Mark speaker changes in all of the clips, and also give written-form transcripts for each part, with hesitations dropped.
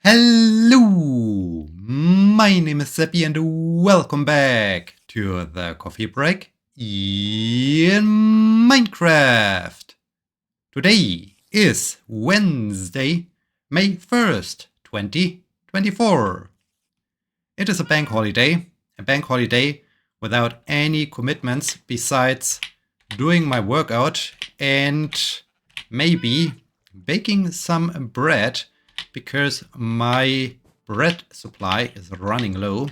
Speaker 1: Hello, my name is Sebbi and welcome back to the coffee break in Minecraft. Today is Wednesday, May 1st, 2024. It is a bank holiday without any commitments besides doing my workout and maybe baking some bread, because my bread supply is running low.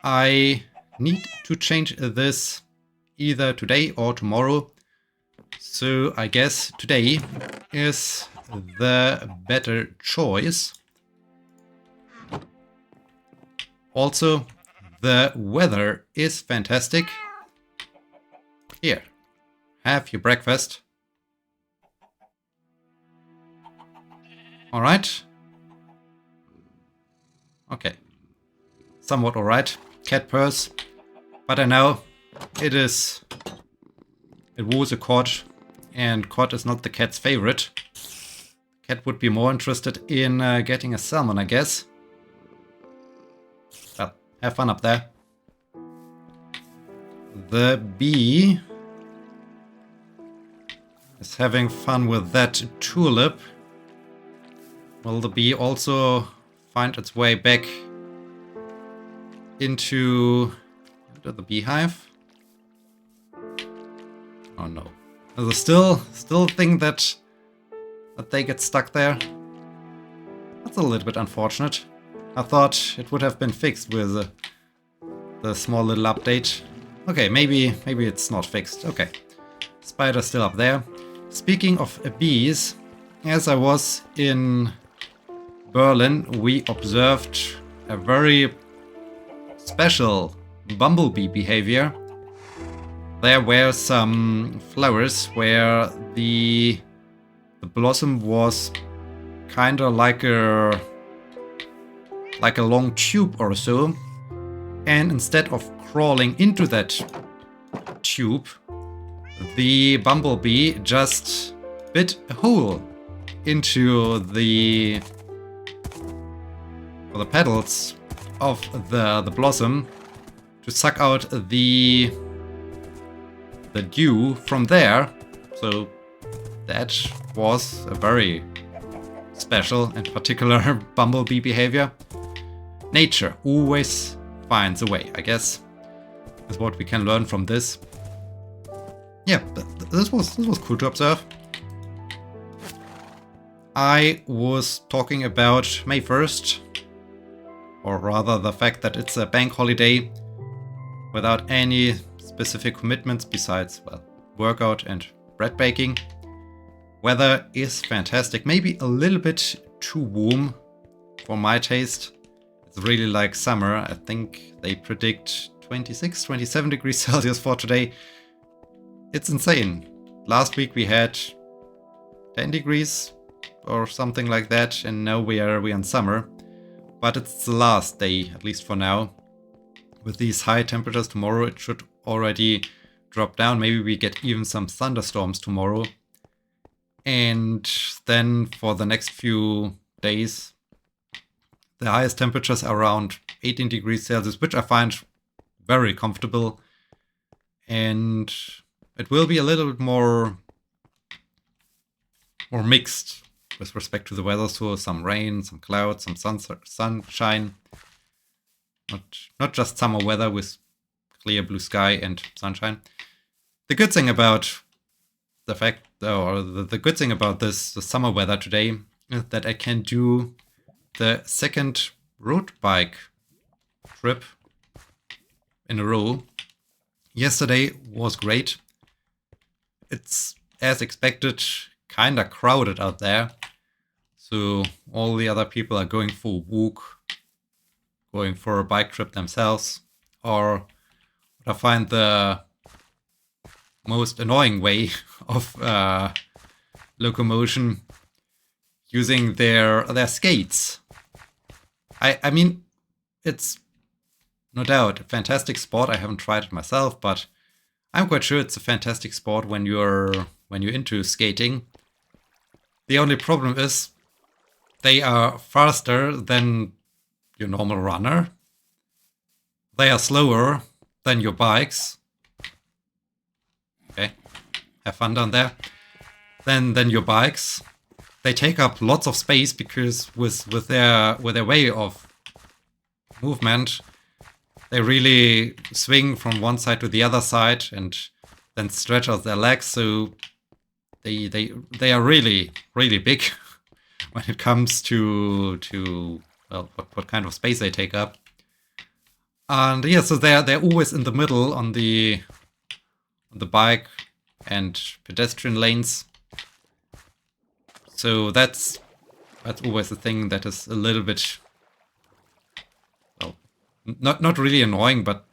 Speaker 1: I need to change this either today or tomorrow. So I guess today is the better choice. Also, the weather is fantastic. Here, have your breakfast. Alright. Okay. Somewhat alright. Cat purse. But I know it was a cod, and cod is not the cat's favorite. Cat would be more interested in getting a salmon, I guess. Well, have fun up there. The bee is having fun with that tulip. Will the bee also find its way back into the beehive? Oh no. Is it still a thing that they get stuck there? That's a little bit unfortunate. I thought it would have been fixed with the small little update. Okay, maybe it's not fixed. Okay. Spider's still up there. Speaking of bees, as I was in Berlin, we observed a very special bumblebee behavior. There were some flowers where the blossom was kinda like a long tube or so, and instead of crawling into that tube, the bumblebee just bit a hole into the petals of the blossom to suck out the dew from there. So that was a very special and particular bumblebee behavior. Nature always finds a way, I guess, is what we can learn from this. Yeah, this was cool to observe. I was talking about May 1st, or rather the fact that it's a bank holiday without any specific commitments besides, well, workout and bread baking. Weather is fantastic, maybe a little bit too warm for my taste. It's really like summer. I think they predict 26, 27 degrees Celsius for today. It's insane. Last week we had 10 degrees or something like that, and now we're in summer. But it's the last day, at least for now. With these high temperatures tomorrow, it should already drop down. Maybe we get even some thunderstorms tomorrow. And then for the next few days, the highest temperatures are around 18 degrees Celsius, which I find very comfortable. And it will be a little bit more mixed with respect to the weather, so some rain, some clouds, some sunshine. Not just summer weather with clear blue sky and sunshine. The good thing about the good thing about the summer weather today is that I can do the second road bike trip in a row. Yesterday was great. It's, as expected, kinda crowded out there. So all the other people are going for a walk, going for a bike trip themselves, or what I find the most annoying way of locomotion, using their skates. I mean, it's no doubt a fantastic sport. I haven't tried it myself, but I'm quite sure it's a fantastic sport when you're into skating. The only problem is They are faster than your normal runner. They are slower than your bikes. Okay, have fun down there. Than your bikes. They take up lots of space because with their way of movement, they really swing from one side to the other side and then stretch out their legs. So they are really big when it comes to well, what kind of space they take up. And yeah, so they're always in the middle on the bike and pedestrian lanes. So that's always the thing that is a little bit, well, not really annoying, but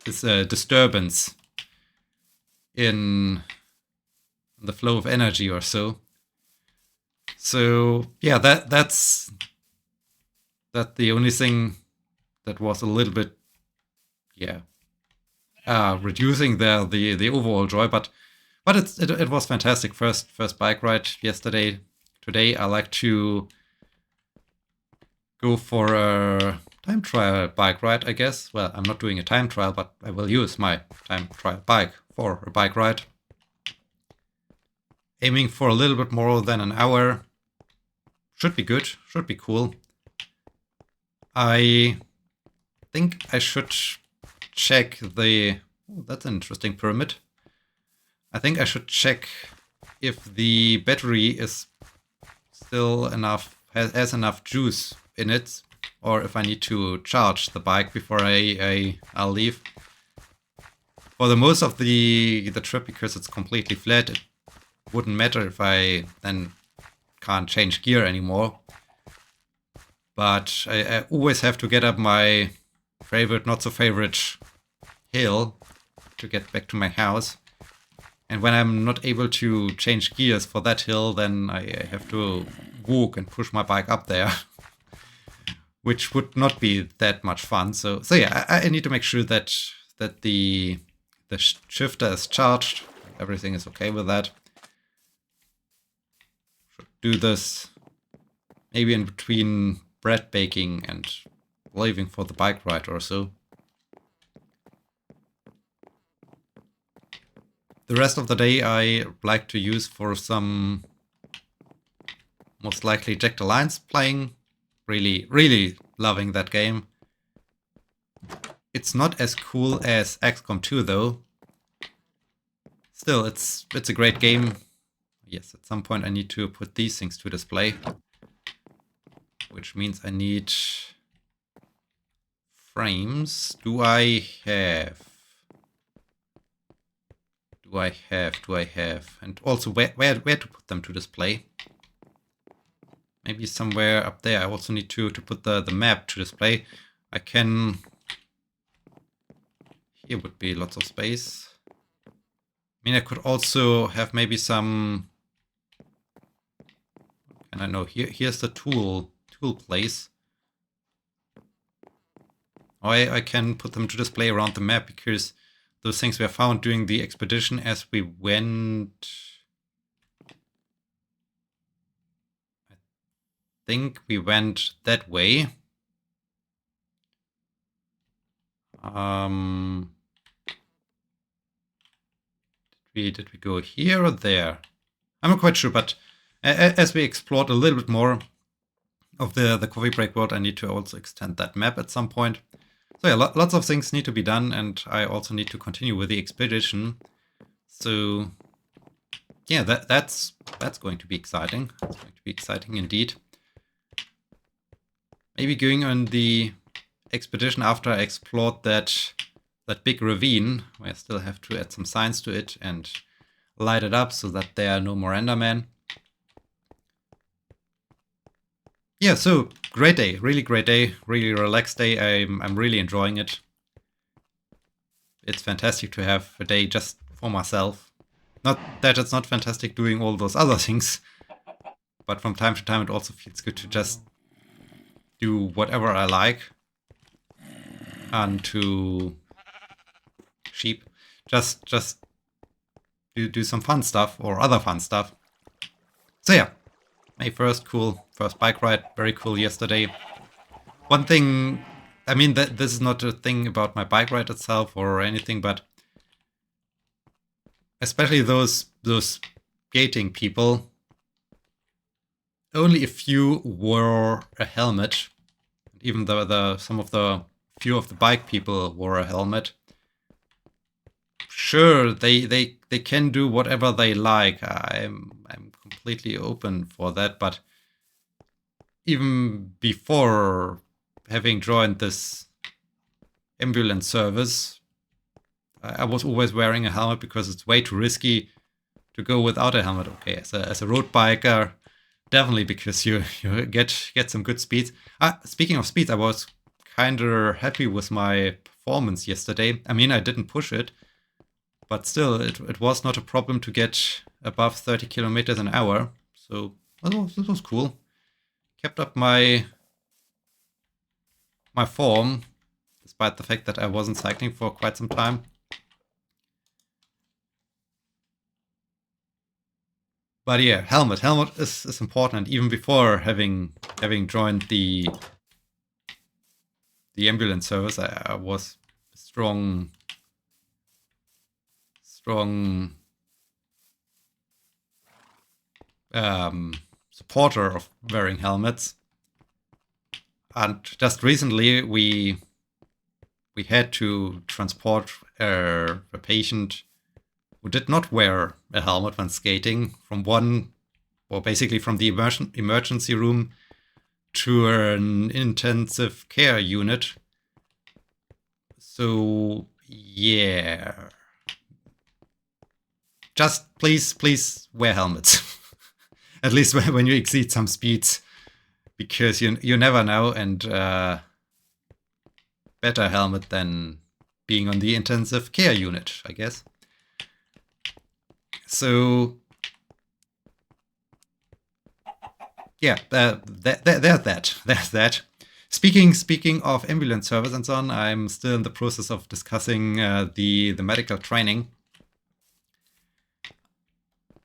Speaker 1: it's a disturbance in the flow of energy or so. So yeah, that's the only thing that was a little bit, yeah, reducing the overall joy, but it was fantastic. First bike ride yesterday. Today I like to go for a time trial bike ride, I guess. Well, I'm not doing a time trial, but I will use my time trial bike for a bike ride. Aiming for a little bit more than an hour. Should be good, should be cool. I think I should check the... Oh, that's an interesting pyramid. I think I should check if the battery is still enough, has enough juice in it, or if I need to charge the bike before I'll leave. For the most of the trip, because it's completely flat, it wouldn't matter if I then can't change gear anymore. But I always have to get up my favorite, not so favorite hill to get back to my house. And when I'm not able to change gears for that hill, then I have to walk and push my bike up there, which would not be that much fun. So yeah, I need to make sure that the shifter is charged. Everything is okay with that. Should do this maybe in between bread baking and leaving for the bike ride or so. The rest of the day I like to use for some, most likely Jack the Lions playing. Really loving that game. It's not as cool as XCOM 2 though. Still, it's a great game. Yes, at some point I need to put these things to display. Which means I need frames. Do I have? And also where to put them to display? Maybe somewhere up there. I also need to put the map to display. I can... Here would be lots of space. I mean, I could also have maybe some... And I know here's the tool place. Or I can put them to display around the map, because those things were found during the expedition as we went. I think we went that way. Did we go here or there? I'm not quite sure, but as we explored a little bit more of the coffee break world, I need to also extend that map at some point. So yeah, lots of things need to be done, and I also need to continue with the expedition. So yeah, that's going to be exciting. It's going to be exciting indeed. Maybe going on the expedition after I explored that big ravine, where I still have to add some signs to it and light it up so that there are no more Endermen. Yeah, so great day, really great day, really relaxed day. I'm really enjoying it. It's fantastic to have a day just for myself. Not that it's not fantastic doing all those other things, but from time to time it also feels good to just do whatever I like. And to sheep, just do some fun stuff or other fun stuff. So yeah, May 1st, cool. First bike ride, very cool yesterday. One thing, I mean, this is not a thing about my bike ride itself or anything, but especially those skating people, only a few wore a helmet. Even some of the few of the bike people wore a helmet. Sure, they can do whatever they like. I'm completely open for that, but even before having joined this ambulance service, I was always wearing a helmet because it's way too risky to go without a helmet. Okay, as a road biker, definitely, because you get some good speeds. Speaking of speeds, I was kind of happy with my performance yesterday. I mean, I didn't push it, but still, it was not a problem to get above 30 kilometers an hour. So this was cool. Kept up my form, despite the fact that I wasn't cycling for quite some time. But yeah, helmet is important. Even before having joined the ambulance service, I was a strong supporter of wearing helmets. And just recently, we had to transport a patient who did not wear a helmet when skating from the emergency room to an intensive care unit. So yeah, just please wear helmets, at least when you exceed some speeds, because you never know, and better helmet than being on the intensive care unit, I guess. So yeah, there's that. Speaking of ambulance service and so on, I'm still in the process of discussing the medical training.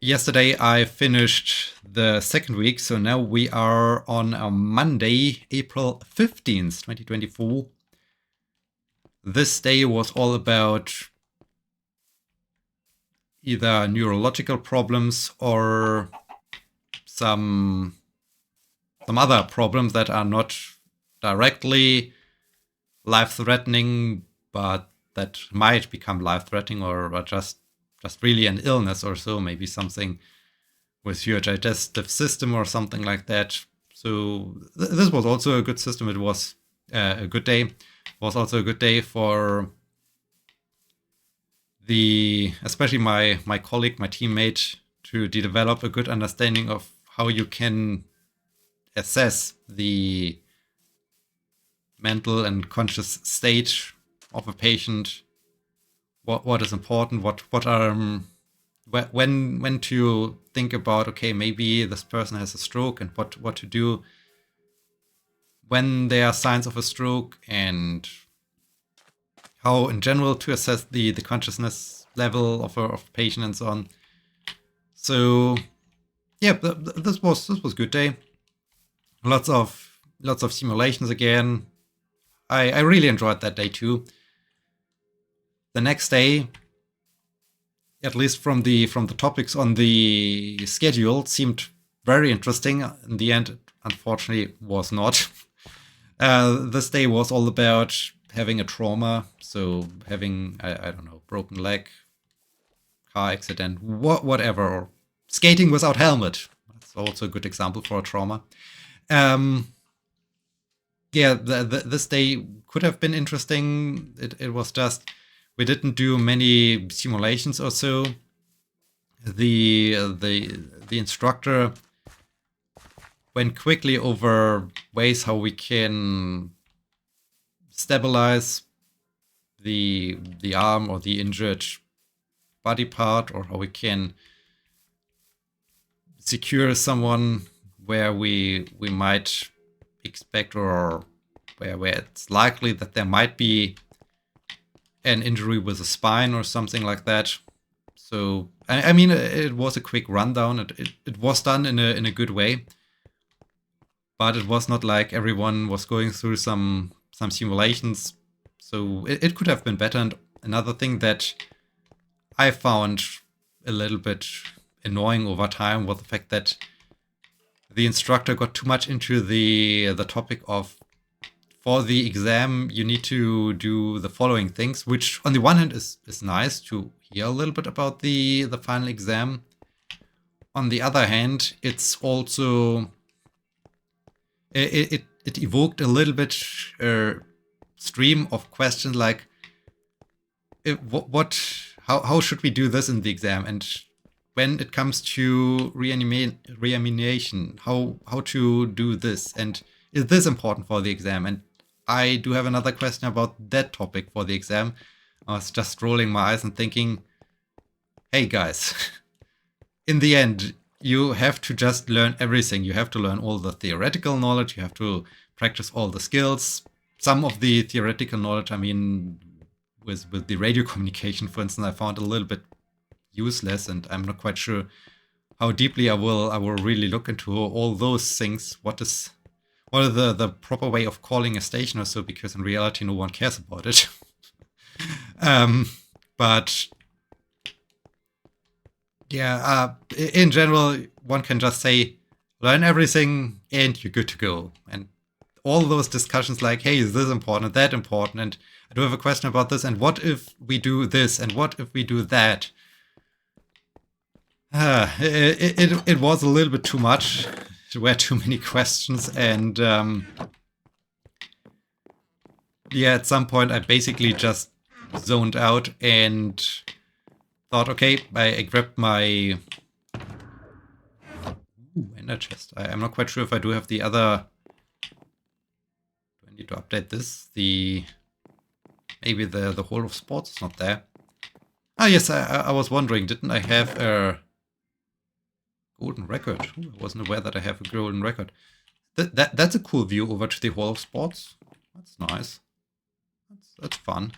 Speaker 1: Yesterday I finished the 2nd week, so now we are on a Monday, April 15th, 2024. This day was all about either neurological problems or some other problems that are not directly life-threatening, but that might become life-threatening, or just really an illness or so, maybe something with your digestive system or something like that. So this was also a good system. It was a good day. It was also a good day for especially my colleague, my teammate, to develop a good understanding of how you can assess the mental and conscious state of a patient. What is important? What are when to think about, okay, maybe this person has a stroke, and what to do when there are signs of a stroke, and how in general to assess the consciousness level of a patient and so on. So yeah, this was a good day. Lots of simulations again. I really enjoyed that day too. The next day, at least from the topics on the schedule, seemed very interesting. In the end, unfortunately, was not. This day was all about having a trauma, so having I don't know, broken leg, car accident, whatever, or skating without helmet. That's also a good example for a trauma. Yeah, this day could have been interesting. It was just, we didn't do many simulations or so. The instructor went quickly over ways how we can stabilize the arm or the injured body part, or how we can secure someone where we might expect, or where it's likely that there might be an injury with a spine or something like that. So I mean, it was a quick rundown. It was done in a good way. but it was not like everyone was going through some simulations, so it could have been better. And another thing that I found a little bit annoying over time was the fact that the instructor got too much into the topic of, for the exam you need to do the following things, which on the one hand is nice to hear a little bit about the final exam. On the other hand, it's also it evoked a little bit stream of questions like, how should we do this in the exam, and when it comes to reanimation, how to do this, and is this important for the exam? And I do have another question about that topic for the exam. I was just rolling my eyes and thinking, hey guys, in the end, you have to just learn everything. You have to learn all the theoretical knowledge. You have to practice all the skills. Some of the theoretical knowledge, I mean, with the radio communication, for instance, I found a little bit useless, and I'm not quite sure how deeply I will really look into all those things. What is the proper way of calling a station or so? Because in reality, no one cares about it. But yeah, in general, one can just say, learn everything and you're good to go. And all those discussions like, hey, is this important, that important, and I do have a question about this, and what if we do this, and what if we do that? It was a little bit too much. There were too many questions, and yeah, at some point I basically just zoned out and thought, okay, I grabbed my ender chest. I'm not quite sure if I do have the other. Do I need to update this? Maybe the Hall of Sports is not there. Ah, yes, I was wondering, didn't I have a golden record? Ooh, I wasn't aware that I have a golden record. That's a cool view over to the Hall of Sports. That's nice. That's fun.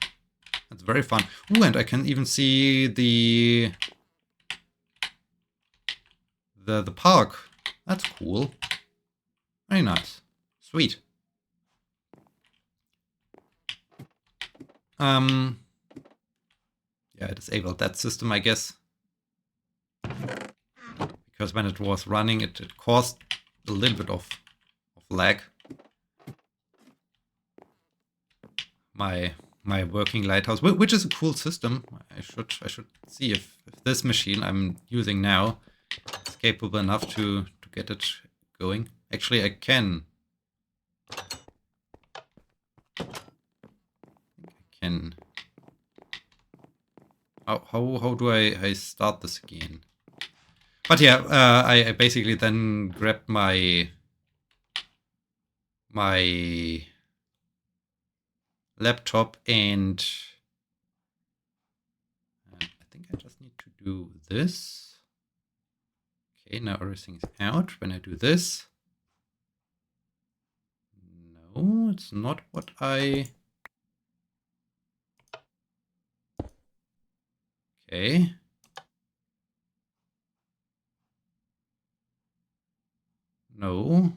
Speaker 1: That's very fun. Ooh, and I can even see the park. That's cool. Very nice. Sweet. Yeah, I disabled that system, I guess. Because when it was running, it caused a little bit of lag. My working lighthouse, which is a cool system. I should see if this machine I'm using now is capable enough to get it going. Actually, I can. How do I start this again? But yeah, I basically then grabbed my laptop, and I think I just need to do this. Okay, now everything's out. When I do this, no, it's not what I. Okay. No.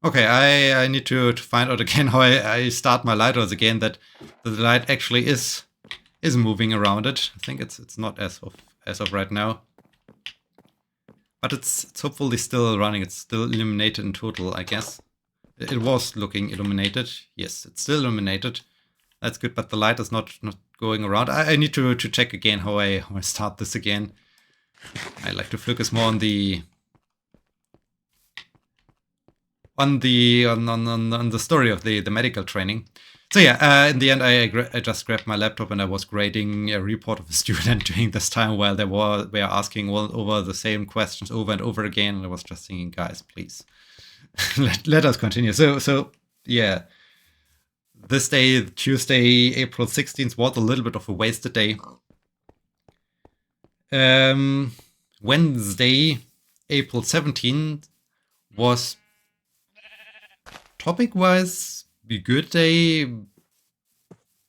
Speaker 1: Okay, I need to find out again how I start my lighthouse again, that the light actually is moving around it. I think it's not as of right now. But it's hopefully still running. It's still illuminated in total, I guess. It was looking illuminated. Yes, it's still illuminated. That's good, but the light is not going around. I need to check again how I start this again. I like to focus more on the story of the medical training. So yeah, in the end, I just grabbed my laptop and I was grading a report of a student during this time while they were asking all over the same questions over and over again. And I was just thinking, guys, please let us continue. So yeah, this day, Tuesday, April 16th, was a little bit of a wasted day. Wednesday, April 17th was topic-wise a good day.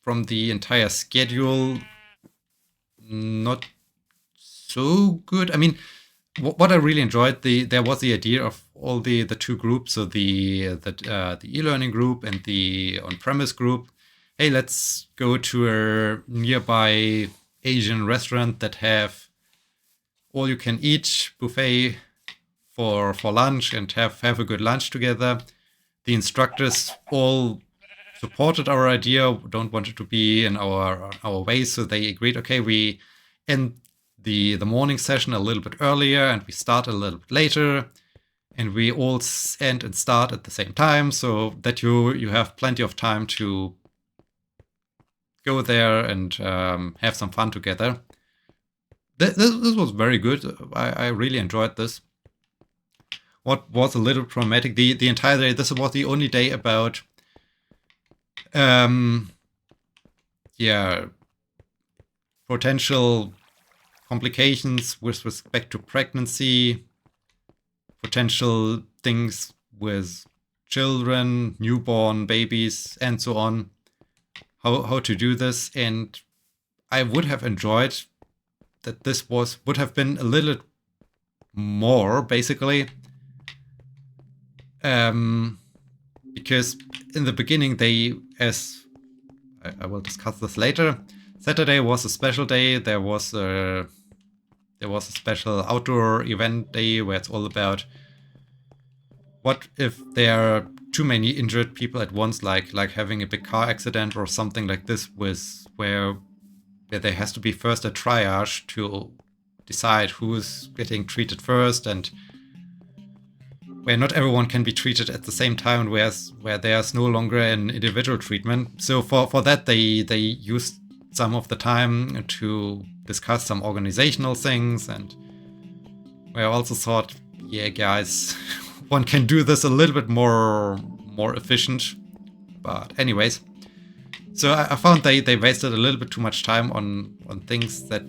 Speaker 1: From the entire schedule, not so good. I mean, what I really enjoyed, there was the idea of all the two groups, so the e-learning group and the on-premise group. Hey, let's go to a nearby Asian restaurant that have all-you-can-eat buffet for lunch and have a good lunch together. The instructors all supported our idea, don't want it to be in our way, so they agreed, okay, we end the morning session a little bit earlier and we start a little bit later, and we all end and start at the same time, so that you have plenty of time to go there and have some fun together. This was very good. I really enjoyed this. What was a little problematic, the entire day, this was the only day about potential complications with respect to pregnancy, potential things with children, newborn babies, and so on. How to do this, and I would have enjoyed that this would have been a little more, basically. Because in the beginning I will discuss this later, Saturday was a special day. There was a special outdoor event day where it's all about what if there are too many injured people at once, like having a big car accident or something like this, where there has to be first a triage to decide who's getting treated first, and where not everyone can be treated at the same time, where there's no longer an individual treatment. So for that, they used some of the time to discuss some organizational things, and I also thought, yeah, guys, one can do this a little bit more efficient. But anyways, so I found they wasted a little bit too much time on things that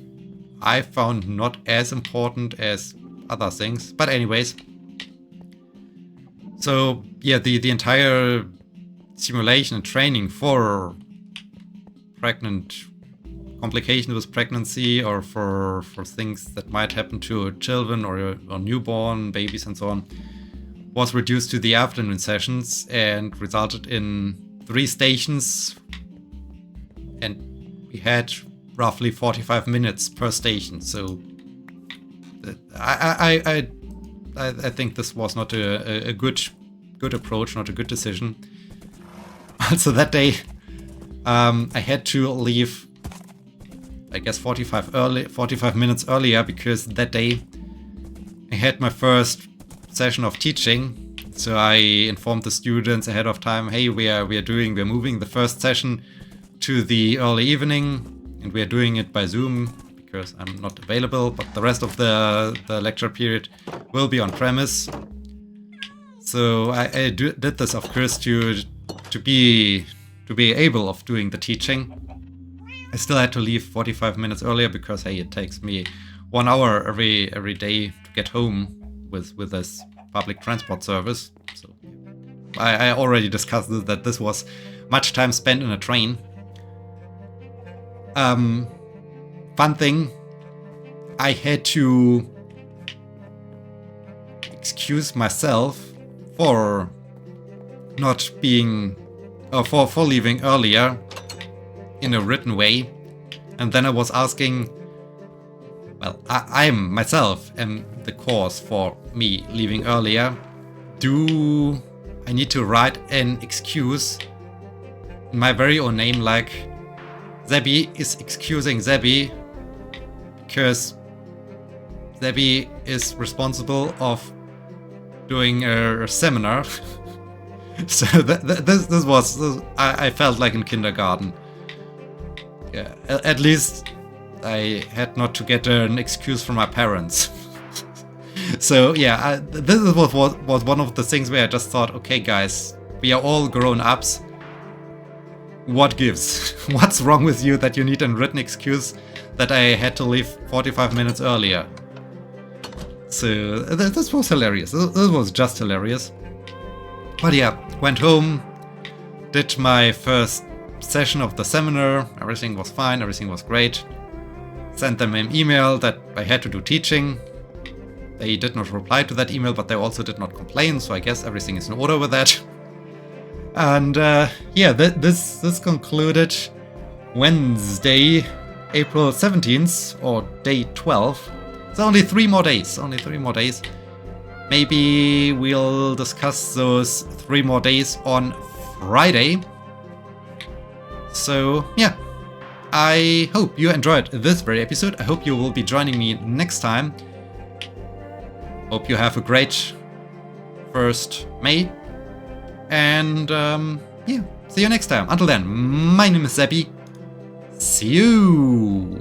Speaker 1: I found not as important as other things. But anyways, so yeah, the entire simulation and training for pregnant complications with pregnancy, or for things that might happen to children or newborn babies and so on, was reduced to the afternoon sessions and resulted in 3 stations, and we had roughly 45 minutes per station. So I think this was not a good approach, not a good decision. Also that day, I had to leave, I guess 45 minutes earlier, because that day I had my first session of teaching. So I informed the students ahead of time, hey, we're moving the first session to the early evening, and we're doing it by Zoom because I'm not available, but the rest of the lecture period will be on premise. So I did this, of course, to be able of doing the teaching. I still had to leave 45 minutes earlier because, hey, it takes me 1 hour every day to get home with this public transport service. So I already discussed that this was much time spent in a train. Fun thing, I had to excuse myself for not being, for leaving earlier in a written way. And then I was asking, well, I myself am the cause for me leaving earlier. Do I need to write an excuse in my very own name, like Sebbi is excusing Sebbi because Sebbi is responsible of doing a seminar? So this was, I felt like in kindergarten. Yeah, at least I had not to get an excuse from my parents. So yeah, this was one of the things where I just thought, okay guys, we are all grown-ups. What gives? What's wrong with you that you need a written excuse that I had to leave 45 minutes earlier? So this was hilarious. This was just hilarious. But yeah, went home, did my first session of the seminar. Everything was fine, everything was great. sent them an email that I had to do teaching. They did not reply to that email, but they also did not complain, so I guess everything is in order with that. And yeah, this concluded Wednesday, April 17th, or day 12. It's only 3 more days, Maybe we'll discuss those 3 more days on Friday. So yeah, I hope you enjoyed this very episode. I hope you will be joining me next time. Hope you have a great 1st May. And yeah, see you next time. Until then, my name is Sebbi. See you!